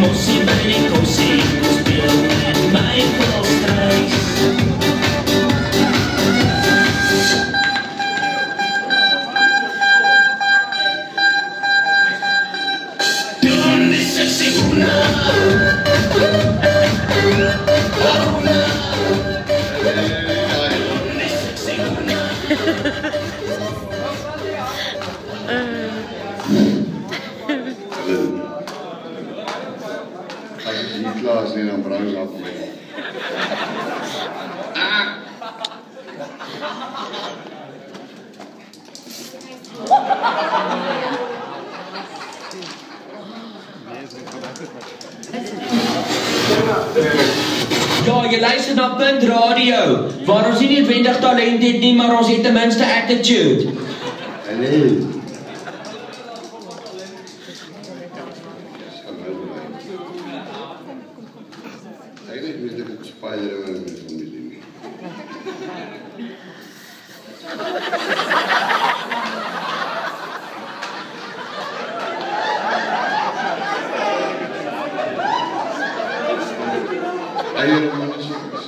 Kossie by die kossie, speel met my volstruis. Don't miss a segunda. Die Klaas nie dan brand af nie. Ja, jy luister na Punt Radio, waar ons nie noodwendig talent het nie, maar ons het ten minste attitude. Nee. Eigenlijk moet ik het Spider-Man met familie mee. Eieren van de ziektes.